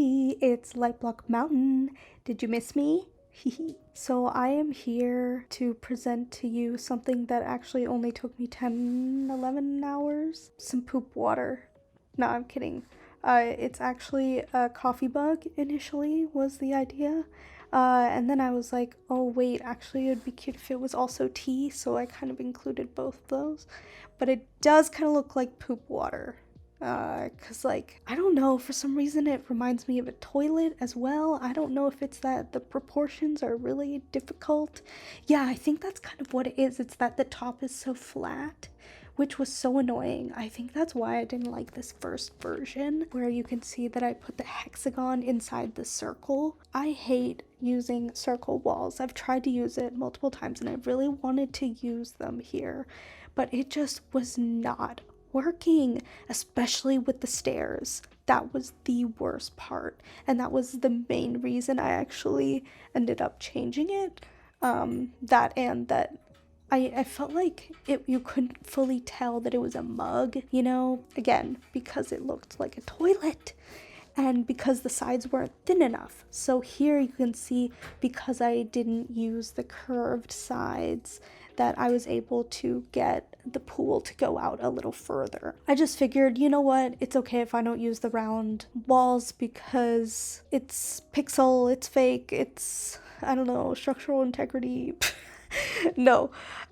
Hey, it's lightblockmount. Did you miss me? So I am here to present to you something that actually only took me 10, 11 hours. Some poop water. No, I'm kidding. It's actually a coffee mug initially was the idea. And then I was like, oh wait, actually it'd be cute if it was also tea, so I kind of included both of those. But it does kind of look like poop water. Cause like, I don't know, for some reason it reminds me of a toilet as well. I don't know if it's that the proportions are really difficult. Yeah, I think that's kind of what it is. It's that the top is so flat, which was so annoying. I think that's why I didn't like this first version, where you can see that I put the hexagon inside the circle. I hate using circle walls. I've tried to use it multiple times and I really wanted to use them here, but it just was not working, especially with the stairs. That was the worst part, and that was the main reason I actually ended up changing it. That and that I felt like you couldn't fully tell that it was a mug, you know, again, because it looked like a toilet and because the sides weren't thin enough. So here you can see, because I didn't use the curved sides, that I was able to get the pool to go out a little further. I just figured, you know what, it's okay if I don't use the round walls because it's pixel, it's fake, it's, I don't know, structural integrity. No.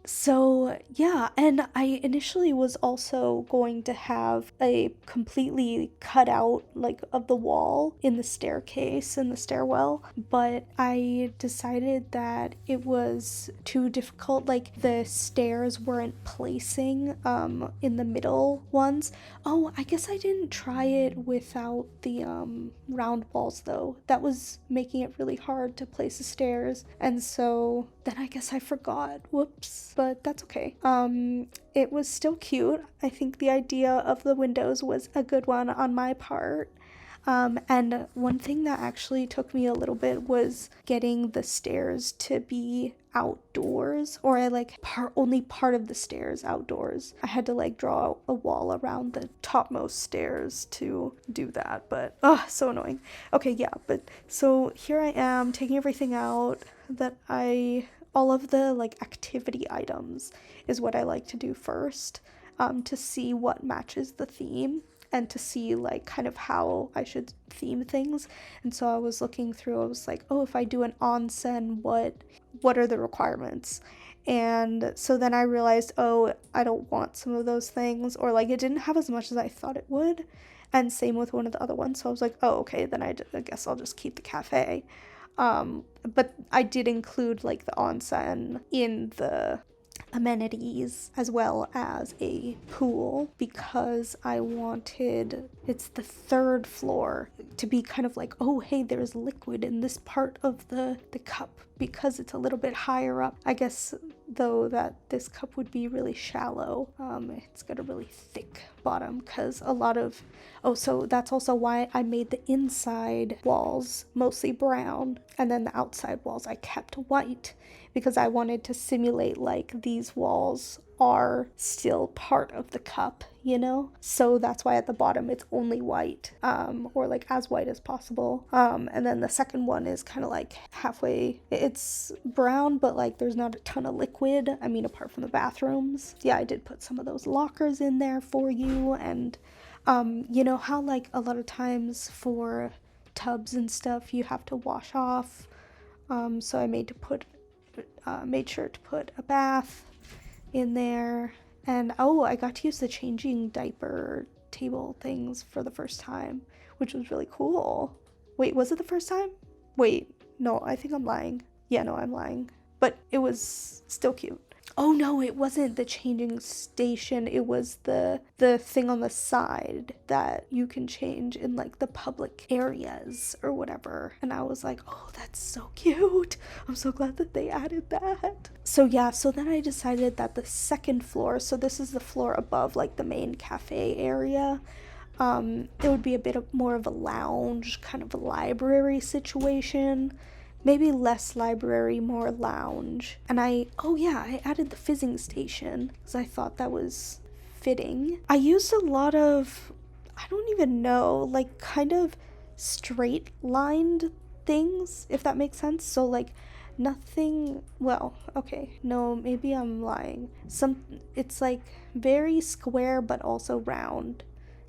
So yeah, and I initially was also going to have a completely cut out like of the wall in the staircase in the stairwell, but I decided that it was too difficult. Like the stairs weren't placing in the middle ones. Oh, I guess I didn't try it without the round walls though. That was making it really hard to place the stairs, and so then I guess I forgot. Whoops. But that's okay. It was still cute. I think the idea of the windows was a good one on my part. And one thing that actually took me a little bit was getting the stairs to be outdoors, or I like only part of the stairs outdoors. I had to like draw a wall around the topmost stairs to do that, but so annoying. Okay, yeah, but so here I am taking everything out that all of the like activity items is what I like to do first, to see what matches the theme and to see like kind of how I should theme things. And so I was looking through, I was like, oh, if I do an onsen, what are the requirements? And so then I realized, oh, I don't want some of those things, or like it didn't have as much as I thought it would. And same with one of the other ones. So I was like, oh, okay, then I guess I'll just keep the cafe. But I did include like the onsen in the amenities as well as a pool because I wanted, it's the third floor, to be kind of like, oh hey, there's liquid in this part of the cup because it's a little bit higher up. I guess though that this cup would be really shallow. It's got a really thick bottom because so that's also why I made the inside walls mostly brown and then the outside walls I kept white, because I wanted to simulate like these walls are still part of the cup, you know? So that's why at the bottom it's only white, or like as white as possible. And then the second one is kind of like halfway, it's brown, but like there's not a ton of liquid. I mean, apart from the bathrooms. Yeah, I did put some of those lockers in there for you. And you know how like a lot of times for tubs and stuff you have to wash off. So I made sure to put a bath in there. And I got to use the changing diaper table things for the first time, which was really cool. Wait, was it the first time? Wait, no, I think I'm lying. Yeah, no, I'm lying. But it was still cute. Oh no, it wasn't the changing station. It was the thing on the side that you can change in like the public areas or whatever. And I was like, oh, that's so cute. I'm so glad that they added that. So yeah, so then I decided that the second floor, so this is the floor above like the main cafe area, it would be a bit more of a lounge, kind of a library situation. Maybe less library, more lounge. And I added the fizzing station because I thought that was fitting. I used a lot of, I don't even know, like kind of straight lined things, if that makes sense. So like nothing, well, okay, no, maybe I'm lying. It's like very square but also round.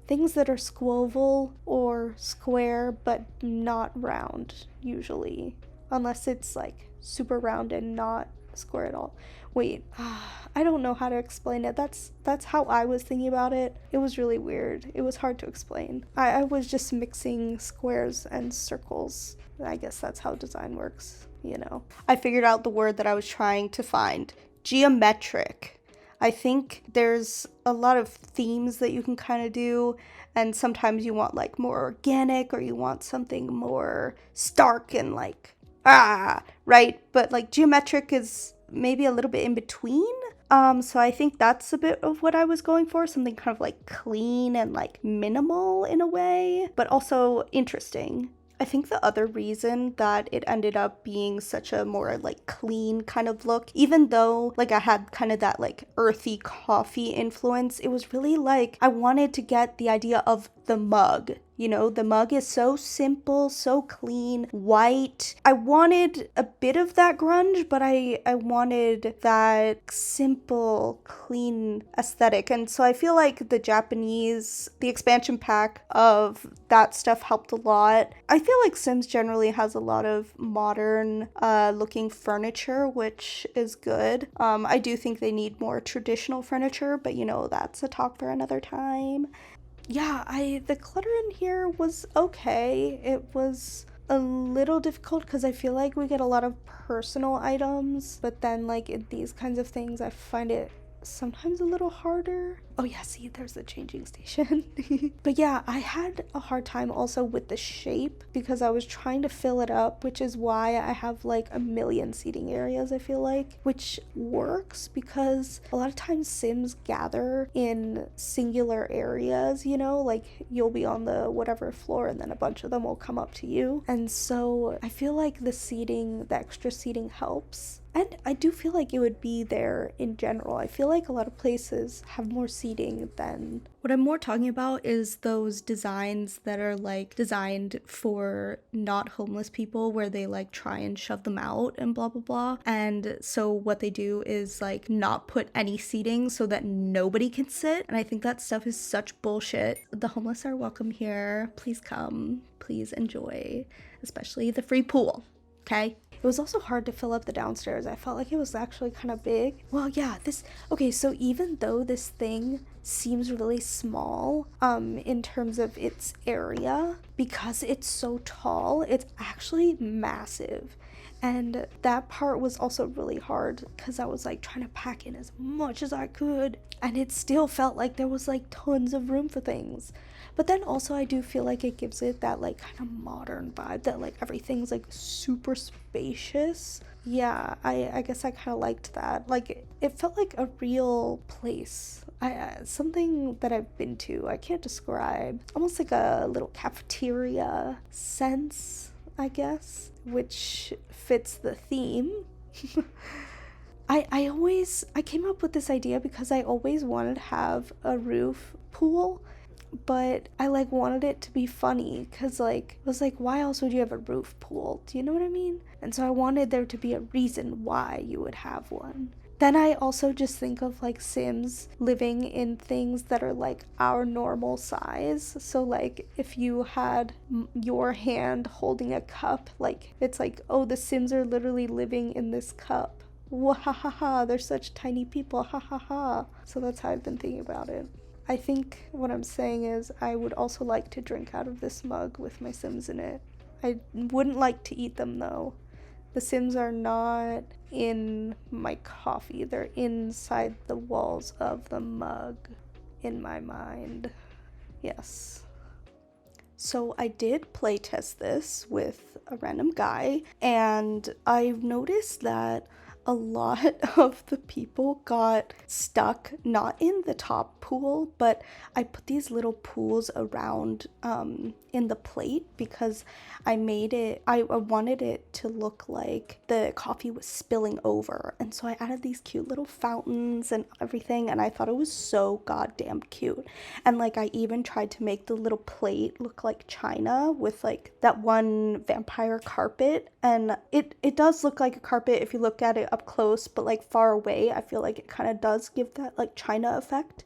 Things that are squoval or square but not round usually, unless it's like super round and not square at all. Wait, I don't know how to explain it. That's how I was thinking about it. It was really weird. It was hard to explain. I was just mixing squares and circles. I guess that's how design works, you know. I figured out the word that I was trying to find. Geometric. I think there's a lot of themes that you can kind of do, and sometimes you want like more organic, or you want something more stark and like, right? But like geometric is maybe a little bit in between. So I think that's a bit of what I was going for, something kind of like clean and like minimal in a way, but also interesting. I think the other reason that it ended up being such a more like clean kind of look, even though like I had kind of that like earthy coffee influence, it was really like I wanted to get the idea of the mug. You know, the mug is so simple, so clean, white. I wanted a bit of that grunge, but I wanted that simple, clean aesthetic. And so I feel like the expansion pack of that stuff helped a lot. I feel like Sims generally has a lot of modern looking furniture, which is good. I do think they need more traditional furniture, but you know, that's a talk for another time. Yeah, the clutter in here was okay. It was a little difficult because I feel like we get a lot of personal items, but then like in these kinds of things I find it sometimes a little harder. Oh yeah, see, there's the changing station. But yeah, I had a hard time also with the shape because I was trying to fill it up, which is why I have like a million seating areas, I feel like, which works because a lot of times Sims gather in singular areas, you know, like you'll be on the whatever floor and then a bunch of them will come up to you. And so I feel like the extra seating helps. And I do feel like it would be there in general. I feel like a lot of places have more seating than... What I'm more talking about is those designs that are like designed for not homeless people, where they like try and shove them out and blah blah blah. And so what they do is like not put any seating so that nobody can sit. And I think that stuff is such bullshit. The homeless are welcome here. Please come. Please enjoy. Especially the free pool. Okay? It was also hard to fill up the downstairs. I felt like it was actually kind of big. Well, yeah, okay, so even though this thing seems really small, in terms of its area, because it's so tall, it's actually massive. And that part was also really hard because I was like trying to pack in as much as I could. And it still felt like there was like tons of room for things. But then also I do feel like it gives it that like kind of modern vibe that like everything's like super spacious. Yeah, I guess I kind of liked that. Like it felt like a real place. Something that I've been to. I can't describe. Almost like a little cafeteria sense, I guess, which fits the theme. I came up with this idea because I always wanted to have a roof pool, but I like wanted it to be funny because like I was like, why else would you have a roof pool? Do you know what I mean? And so I wanted there to be a reason why you would have one. Then I also just think of like Sims living in things that are like our normal size. So like if you had your hand holding a cup, like it's like, oh, the Sims are literally living in this cup. Wahahaha, they're such tiny people, ha ha ha. So that's how I've been thinking about it. I think what I'm saying is I would also like to drink out of this mug with my Sims in it. I wouldn't like to eat them though. The Sims are not in my coffee. They're inside the walls of the mug in my mind. Yes. So I did playtest this with a random guy, and I've noticed that a lot of the people got stuck, not in the top pool, but I put these little pools around in the plate because I wanted it to look like the coffee was spilling over. And so I added these cute little fountains and everything, and I thought it was so goddamn cute. And like I even tried to make the little plate look like china with like that one vampire carpet, and it does look like a carpet if you look at it up close, but like far away I feel like it kind of does give that like china effect.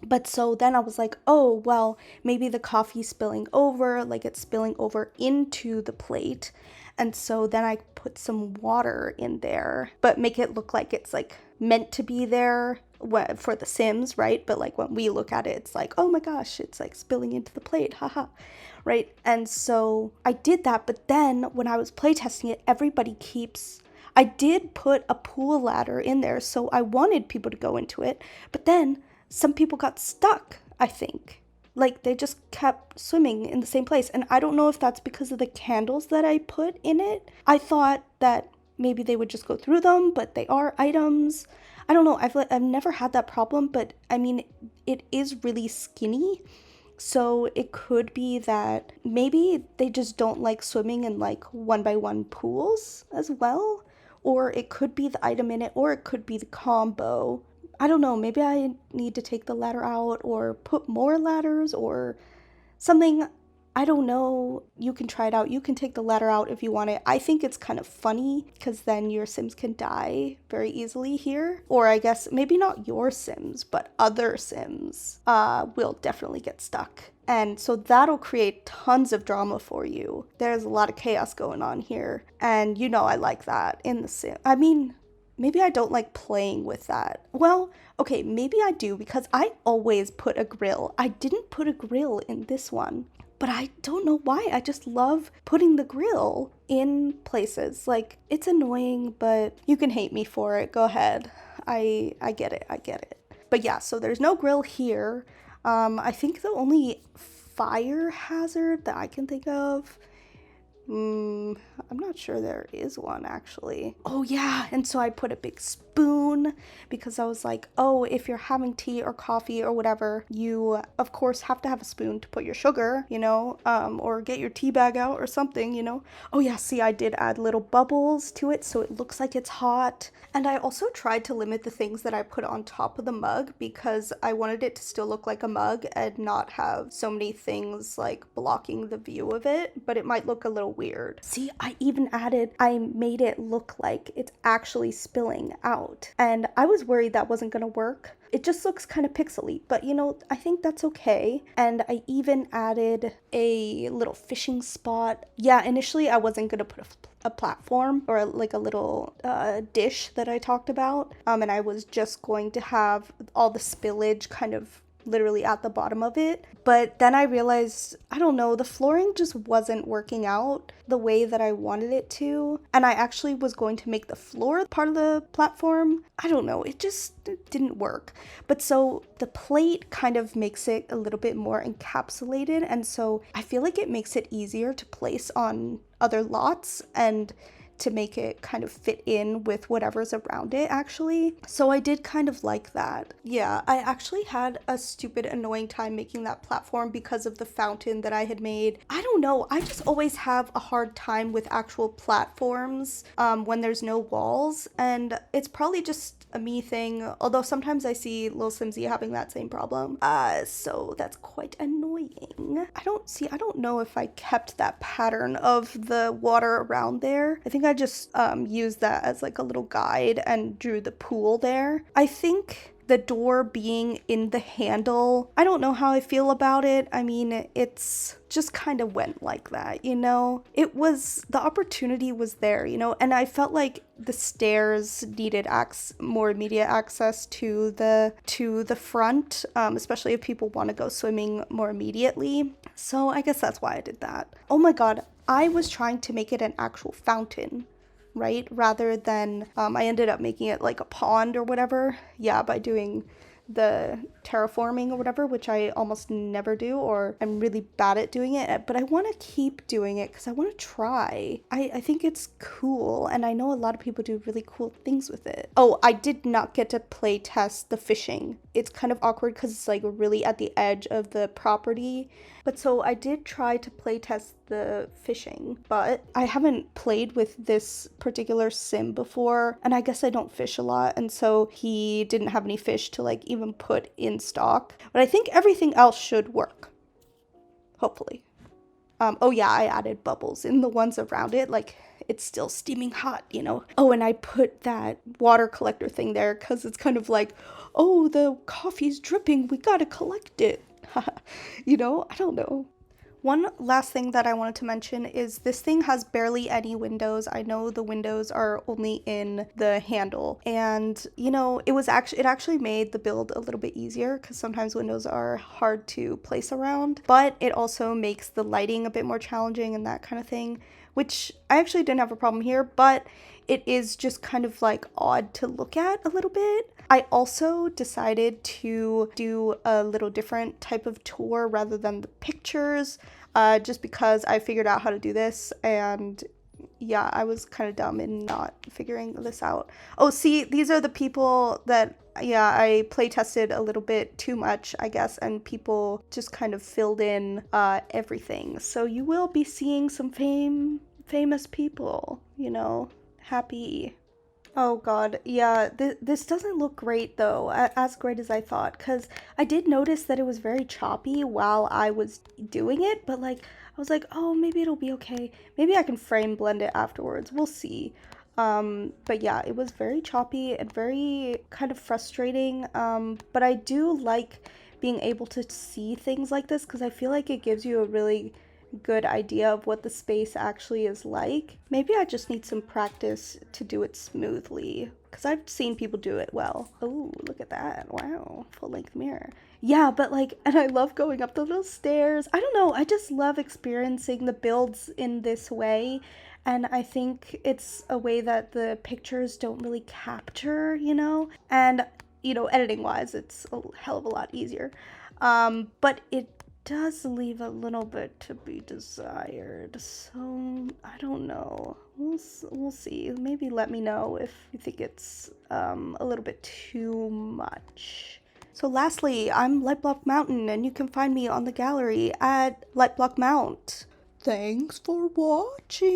But so then I was like, oh, well, maybe the coffee's spilling over, like it's spilling over into the plate. And so then I put some water in there, but make it look like it's like meant to be there for the Sims, right? But like when we look at it, it's like, oh my gosh, it's like spilling into the plate, haha, right? And so I did that, but then when I was playtesting it, I did put a pool ladder in there, so I wanted people to go into it, but then some people got stuck, I think. Like, they just kept swimming in the same place. And I don't know if that's because of the candles that I put in it. I thought that maybe they would just go through them, but they are items. I don't know. I've never had that problem, but I mean, it is really skinny. So it could be that maybe they just don't like swimming in like 1x1 pools as well. Or it could be the item in it, or it could be the combo. I don't know, maybe I need to take the ladder out or put more ladders or something. I don't know. You can try it out. You can take the ladder out if you want it. I think it's kind of funny because then your Sims can die very easily here. Or I guess maybe not your Sims, but other Sims will definitely get stuck. And so that'll create tons of drama for you. There's a lot of chaos going on here. And you know I like that in the Sim. I mean, maybe I don't like playing with that. Well, okay, maybe I do because I always put a grill. I didn't put a grill in this one, but I don't know why. I just love putting the grill in places. Like, it's annoying, but you can hate me for it. Go ahead. I get it. I get it. But yeah, so there's no grill here. I think the only fire hazard that I can think of, I'm not sure there is one actually. Oh yeah, and so I put a big spoon because I was like, oh, if you're having tea or coffee or whatever, you of course have to have a spoon to put your sugar, you know, or get your tea bag out or something, you know. Oh yeah, see, I did add little bubbles to it so it looks like it's hot. And I also tried to limit the things that I put on top of the mug because I wanted it to still look like a mug and not have so many things like blocking the view of it, but it might look a little weird. See, I made it look like it's actually spilling out. And I was worried that wasn't gonna work. It just looks kind of pixely, but you know, I think that's okay. And I even added a little fishing spot. Yeah, initially I wasn't gonna put a platform or like a little dish that I talked about. And I was just going to have all the spillage kind of literally at the bottom of it. But then I realized, I don't know, the flooring just wasn't working out the way that I wanted it to. And I actually was going to make the floor part of the platform. I don't know, it just didn't work. But so the plate kind of makes it a little bit more encapsulated. And so I feel like it makes it easier to place on other lots and to make it kind of fit in with whatever's around it, actually. So I did kind of like that. Yeah, I actually had a stupid annoying time making that platform because of the fountain that I had made. I don't know, I just always have a hard time with actual platforms when there's no walls, and it's probably just a me thing, although sometimes I see Lil Simsy having that same problem. So that's quite annoying. I don't know if I kept that pattern of the water around there. I think I just used that as like a little guide and drew the pool there. I think the door being in the handle, I don't know how I feel about it. I mean, it's just kind of went like that, you know? The opportunity was there, you know? And I felt like the stairs needed more immediate access to the front, especially if people want to go swimming more immediately. So I guess that's why I did that. Oh my god, I was trying to make it an actual fountain, right? Rather than, I ended up making it like a pond or whatever. Yeah, by doing the terraforming or whatever, which I almost never do, or I'm really bad at doing it, but I want to keep doing it because I want to try. I think it's cool, and I know a lot of people do really cool things with it. Oh, I did not get to play test the fishing. It's kind of awkward because it's like really at the edge of the property. But so I did try to play test the fishing, but I haven't played with this particular sim before, and I guess I don't fish a lot, and so he didn't have any fish to like even put in stock. But I think everything else should work. Hopefully. Oh yeah, I added bubbles in the ones around it, like it's still steaming hot, you know. Oh, and I put that water collector thing there because it's kind of like, oh, the coffee's dripping, we gotta collect it. You know, I don't know. One last thing that I wanted to mention is this thing has barely any windows. I know the windows are only in the handle, and you know, it actually made the build a little bit easier because sometimes windows are hard to place around, but it also makes the lighting a bit more challenging and that kind of thing, which I actually didn't have a problem here, but it is just kind of like odd to look at a little bit. I also decided to do a little different type of tour rather than the pictures, just because I figured out how to do this, and yeah, I was kind of dumb in not figuring this out. Oh, see, these are the people that, yeah, I play tested a little bit too much, I guess, and people just kind of filled in everything. So you will be seeing some famous people, you know, happy. Oh god, yeah, this doesn't look great though, as great as I thought, because I did notice that it was very choppy while I was doing it, but like, I was like, oh, maybe it'll be okay. Maybe I can frame blend it afterwards, we'll see. But yeah, it was very choppy and very kind of frustrating, but I do like being able to see things like this because I feel like it gives you a really good idea of what the space actually is like. Maybe I just need some practice to do it smoothly because I've seen people do it well. Oh, look at that. Wow, full-length mirror. Yeah, but like, and I love going up the little stairs. I don't know, I just love experiencing the builds in this way, and I think it's a way that the pictures don't really capture, you know? And, you know, editing wise, it's a hell of a lot easier. But it does leave a little bit to be desired, so I don't know. We'll see. Maybe let me know if you think it's a little bit too much. So lastly, I'm lightblockmount, and you can find me on the gallery at lightblockmount. Thanks for watching.